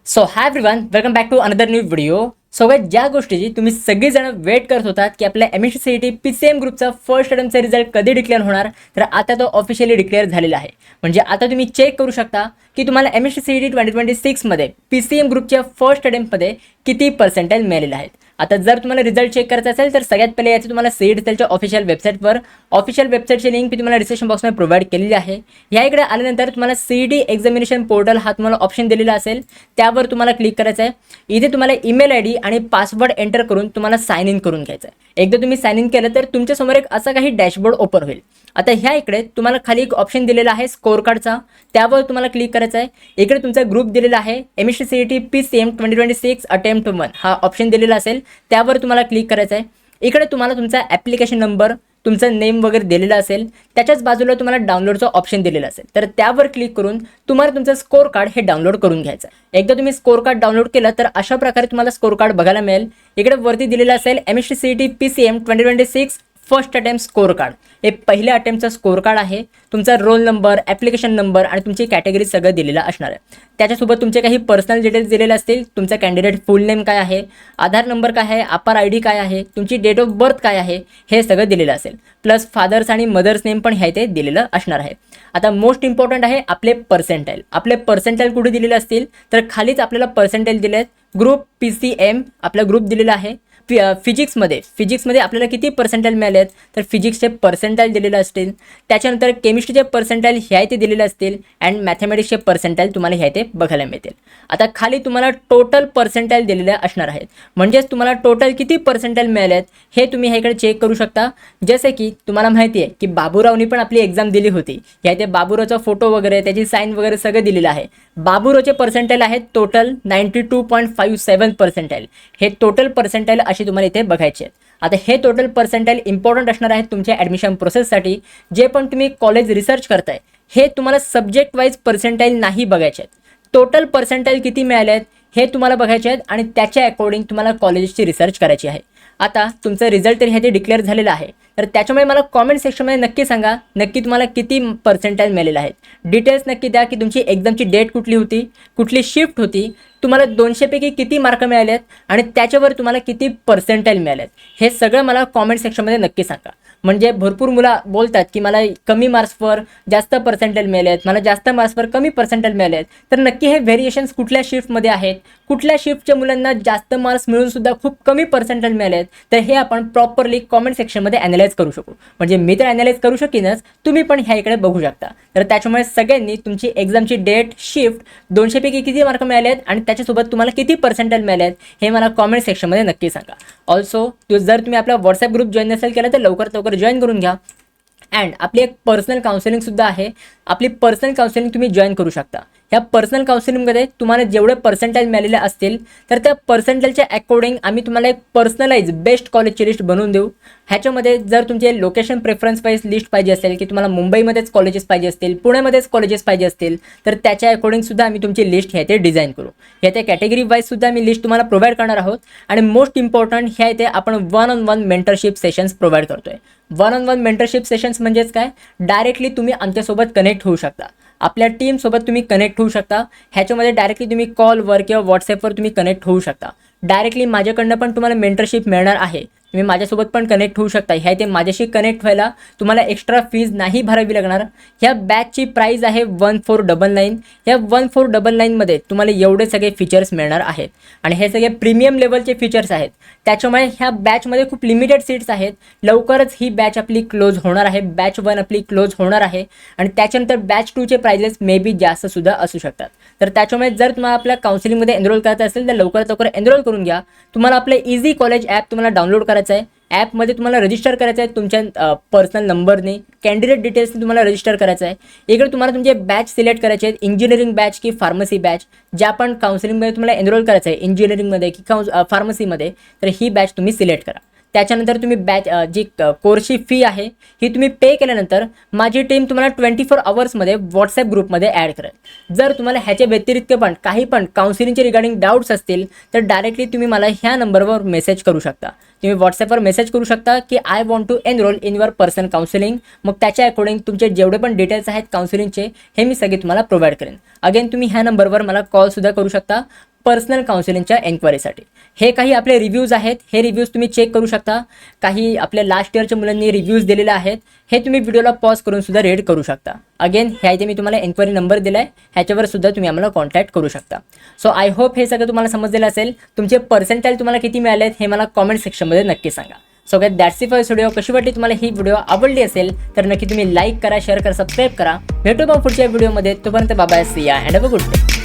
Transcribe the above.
So hi everyone, welcome back to another new video. So ज्या गोष्टीची तुम्ही सगळेजण वेट करत होतात की आपल्या MSc PCM ग्रुपचा फर्स्ट अटेम्प्टचा रिझल्ट कधी डिक्लेअर होणार, तर आता तो ऑफिशियली डिक्लेअर झालेला आहे. म्हणजे आता तुम्ही चेक करू शकता की तुम्हाला MSc 2026 मध्ये PCM ग्रुपच्या फर्स्ट अटेम्प्टमध्ये किती पर्सेंटेज मिळालेले आहेत. आता जर तुम्हाला रिझल्ट चेक करायचा असेल तर सगळ्यात पहिले याचे तुम्हाला CET ऑफिशियल वेबसाईटची लिंक मी तुम्हाला डिस्क्रिप्शन बॉक्समध्ये प्रोव्हाइड केलेली आहे. या इकडे आल्यानंतर तुम्हाला CET एक्झामिनेशन पोर्टल हा तुम्हाला ऑप्शन दिलेला असेल, त्यावर तुम्हाला क्लिक करायचं आहे. इथे तुम्हाला ईमेल ID आणि पासवर्ड एंटर करून तुम्हाला साइन इन करून घ्यायचं आहे. एकदा तुम्ही साइन इन केलं तर तुमच्यासमोर एक असा काही डॅशबोर्ड ओपन होईल. आता ह्या इकडे तुम्हाला खाली एक ऑप्शन दिलेला आहे स्कोर कार्डचा, त्यावर तुम्हाला क्लिक करायचं आहे. इकडे तुमचा ग्रुप दिलेला आहे MSc PCM 2026 अटेम्प्ट 1 हा ऑप्शन दिलेला असेल, त्यावर तुम्हाला क्लिक करायचं आहे. इकडे तुम्हाला तुमचा ॲप्लिकेशन नंबर, तुमचं नेम वगैरे दिलेलं असेल, त्याच्याच बाजूला तुम्हाला डाउनलोडचा ऑप्शन दिलेला असेल, तर त्यावर क्लिक करून तुम्हाला तुमचं स्कोर कार्ड हे डाउनलोड करून घ्यायचं आहे. एकदा तुम्ही स्कोर कार्ड डाउनलोड केलं तर अशा प्रकारे तुम्हाला स्कोर कार्ड बघायला मिळेल. इकडे वरती दिलेलं असेल MSc PCM 2026 first attempt score card. हे पहिल्या अटेम्प्टचा स्कोर कार्ड आहे. तुमचा रोल नंबर, ॲप्लिकेशन नंबर आणि तुमची कॅटेगरी सगळं दिलेलं असणार आहे. त्याच्यासोबत तुमचे काही पर्सनल डिटेल्स दिलेले असतील. तुमचा कॅन्डिडेट फुल नेम काय आहे, आधार नंबर काय आहे, अपार ID काय आहे, तुमची डेट ऑफ बर्थ काय आहे, हे सगळं दिलेलं असेल. प्लस फादर्स आणि मदर्स नेम पण ह्या इथे दिलेलं असणार आहे. आता मोस्ट इम्पॉर्टंट आहे आपले पर्सेंटाईल. आपले पर्सेंटाईल कुठे दिलेले असतील तर खालीच आपल्याला पर्सेंटाईल दिले आहेत. ग्रुप PCM आपला ग्रुप दिलेला आहे. फिजिक्समध्ये आपल्याला किती पर्सेंटाईल मिळाले आहेत तर फिजिक्सचे पर्सेंटाईल दिलेले असतील. त्याच्यानंतर केमिस्ट्रीचे पर्सेंटाईल ह्या इथे दिलेले असतील अँड मॅथमॅटिक्सचे पर्सेंटाईल तुम्हाला ह्या इथे बघायला मिळतील. आता खाली तुम्हाला टोटल पर्सेंटाईल दिलेले असणार आहेत. म्हणजेच तुम्हाला टोटल किती पर्सेंटाईल मिळाले आहेत हे तुम्ही ह्या इकडे चेक करू शकता. जसे की तुम्हाला माहिती आहे की बाबूरावनी पण आपली एक्झाम दिली होती. ह्या इथे बाबूरावचा फोटो वगैरे, त्याची साईन वगैरे सगळं दिलेलं आहे. बाबूरावचे पर्सेंटाईल आहेत टोटल 92.57 पर्सेंटाईल. हे टोटल पर्सेंटाईल अशी तुम्हाला इथे बघायचे आहेत. आता हे टोटल पर्सेंटाईल इम्पॉर्टंट असणार आहेत तुमच्या ॲडमिशन प्रोसेससाठी. जे पण तुम्ही कॉलेज रिसर्च करताय हे तुम्हाला सब्जेक्ट वाईज पर्सेंटाईल नाही बघायचे आहेत. टोटल पर्सेंटाईल किती मिळाले आहेत हे तुम्हाला बघायचे आहेत आणि त्याच्या अकॉर्डिंग तुम्हाला कॉलेजची रिसर्च करायची आहे. आता तुमचं रिझल्ट तर ह्याचे डिक्लेअर झालेला आहे, तर त्याच्यामुळे मला कॉमेंट सेक्शनमध्ये नक्की सांगा नक्की तुम्हाला किती पर्सेंटाईल मिळालेलं आहे. डिटेल्स नक्की द्या की तुमची एक्झामची डेट कुठली होती, कुठली शिफ्ट होती, तुम्हाला 200 पैकी किती मार्क मिळाले आहेत आणि त्याच्यावर तुम्हाला किती पर्सेंटाईल मिळाले आहेत, हे सगळं मला कॉमेंट सेक्शनमध्ये नक्की सांगा. म्हणजे भरपूर मुलं बोलतात की मला कमी मार्क्सवर जास्त पर्सेंटाईल मिळाले आहेत, मला जास्त मार्क्सवर कमी पर्सेंटाईल मिळाले आहेत. तर नक्की हे व्हेरिएशन्स कुठल्या शिफ्टमध्ये आहेत, कुठल्या शिफ्टच्या मुलांना जास्त मार्क्स मिळून सुद्धा खूप कमी पर्सेंटाईल मिळाले आहेत, तर हे आपण प्रॉपरली कॉमेंट सेक्शनमध्ये ॲनालाइज करू शकू. म्हणजे मी तर ॲनालाइज करू शकीनच, तुम्ही पण ह्या इकडे बघू शकता. तर त्याच्यामुळे सगळ्यांनी तुमची एक्झामची डेट, शिफ्ट, 200 पैकी किती मार्क मिळाले आहेत आणि त्याच्यासोबत तुम्हाला किती पर्सेंटाईल मिळाले आहेत हे मला कॉमेंट सेक्शनमध्ये नक्की सांगा. ऑल्सो जर तुम्ही आपला व्हॉट्सॲप ग्रुप जॉईन नसेल केला तर लवकरात लवकर जॉईन करून घ्या. अँड आपली एक पर्सनल काउन्सिलिंगसुद्धा आहे. आपली पर्सनल काउन्सिलिंग तुम्ही जॉईन करू शकता. ह्या पर्सनल काउन्सिलिंगमध्ये तुम्हाला जेवढे पर्सेंटाईल मिळालेले असतील तर त्या पर्सेंटाईलच्या अकॉर्डिंग आम्ही तुम्हाला एक पर्सनलाइज बेस्ट कॉलेजची लिस्ट बनवून देऊ. ह्याच्यामध्ये जर तुमचे लोकेशन प्रेफरन्स वाईज लिस्ट पाहिजे असेल की तुम्हाला मुंबईमध्येच कॉलेजेस पाहिजे असतील, पुण्यामध्येच कॉलेजेस पाहिजे असतील, तर त्याच्या अकॉर्डिंगसुद्धा आम्ही तुमची लिस्ट ह्या इथे डिझाईन करू. ह्या इथे कॅटेगरी वाईजसुद्धा आम्ही लिस्ट तुम्हाला प्रोव्हाइड करणार आहोत. आणि मोस्ट इम्पॉर्टंट ह्या इथे आपण 1-on-1 मेंटरशिप सेशन्स प्रोव्हाइड करतोय. 1-on-1 मेंटरशिप सेशन्स म्हणजेच काय, डायरेक्टली तुम्ही आमच्यासोबत कनेक्ट होऊ शकता, आपल्या टीमसोबत तुम्ही कनेक्ट होऊ शकता. ह्याच्यामध्ये डायरेक्टली तुम्ही कॉलवर किंवा व्हॉट्सॲपवर तुम्ही कनेक्ट होऊ शकता. डायरेक्टली माझ्याकडनं पण तुम्हाला मेंटरशिप मिळणार आहे. तुम्ही माझ्यासोबत पण कनेक्ट होऊ शकता. ह्या इथे माझ्याशी कनेक्ट व्हायला तुम्हाला एक्स्ट्रा फीज नाही भरावी लागणार. ह्या बॅचची प्राईज आहे 1499. ह्या 1499मध्ये तुम्हाला एवढे सगळे फीचर्स मिळणार आहेत आणि हे सगळे प्रीमियम लेवलचे फीचर्स आहेत. त्याच्यामुळे ह्या बॅचमध्ये खूप लिमिटेड सीट्स आहेत. लवकरच ही बॅच आपली क्लोज होणार आहे. बॅच 1 आपली क्लोज होणार आहे आणि त्याच्यानंतर बॅच 2चे प्राइजेस मे बी जास्तसुद्धा असू शकतात. तर त्याच्यामुळे जर तुम्हाला आपल्या काउन्सिलिंगमध्ये एनरोल करायचं असेल तर लवकरात लवकर एनरोल करून घ्या. तुम्हाला आपलं इझी कॉलेज ॲप तुम्हाला डाउनलोड करायचं आहे. ॲपमध्ये तुम्हाला रजिस्टर करायचं आहे तुमच्या पर्सनल नंबरने, कॅन्डिडेट डिटेल्सने तुम्हाला रजिस्टर करायचं आहे. इकडे तुम्हाला तुमचे बॅच सिलेक्ट करायचे आहेत, इंजिनिअरिंग बॅच की फार्मसी बॅच. ज्या पण काउन्सिलिंगमध्ये तुम्हाला एनरोल करायचं आहे इंजिनिअरिंगमध्ये की फार्मसीमध्ये, तर ही बॅच तुम्ही सिलेक्ट करा. त्याच्यानंतर तुम्ही बॅच जी कोर्सची फी आहे ही तुम्ही पे केल्यानंतर माझी टीम तुम्हाला 24 आवर्समध्ये व्हॉट्सॲप ग्रुपमध्ये ॲड करेल. जर तुम्हाला ह्याच्या व्यतिरिक्त पण काही पण काउन्सिलिंगचे रिगार्डिंग डाऊट्स असतील तर डायरेक्टली तुम्ही मला ह्या नंबरवर मेसेज करू शकता. तुम्ही व्हॉट्सॲपवर मेसेज करू शकता की I want to enrol in your personal counselling. मग त्याच्या अकॉर्डिंग तुमचे जेवढे पण डिटेल्स आहेत काउन्सिलिंगचे हे मी सगळे तुम्हाला प्रोव्हाइड करेन. अगेन तुम्ही ह्या नंबरवर मला कॉलसुद्धा करू शकता. पर्सनल काउन्सिलिंगच्या एन्क्वायरीसाठी. हे काही आपले रिव्ह्यूज आहेत, हे रिव्ह्यूज तुम्ही चेक करू शकता. काही आपल्या लास्ट इयरच्या मुलांनी रिव्ह्यूज दिलेले आहेत, हे तुम्ही व्हिडिओला पॉज करून सुद्धा रीड करू शकता. अगेन ह्या इथे मी तुम्हाला एन्क्वायरी नंबर दिला आहे, ह्याच्यावर सुद्धा तुम्ही आम्हाला कॉन्टॅक्ट करू शकता. सो आय होप हे सगळं तुम्हाला समजलेलं असेल. तुमचे पर्सेंटाइल तुम्हाला किती मिळाले आहेत हे मला कॉमेंट सेक्शनमध्ये नक्की सांगा. So guys that's it for this video. कशी वाटली तुम्हाला ही व्हिडिओ? आवडली असेल तर नक्की तुम्ही लाईक करा, शेअर करा, सबस्क्राईब करा. भेटू मग पुढच्या व्हिडिओमध्ये. तोपर्यंत बाय बाय, सी या and have a good day.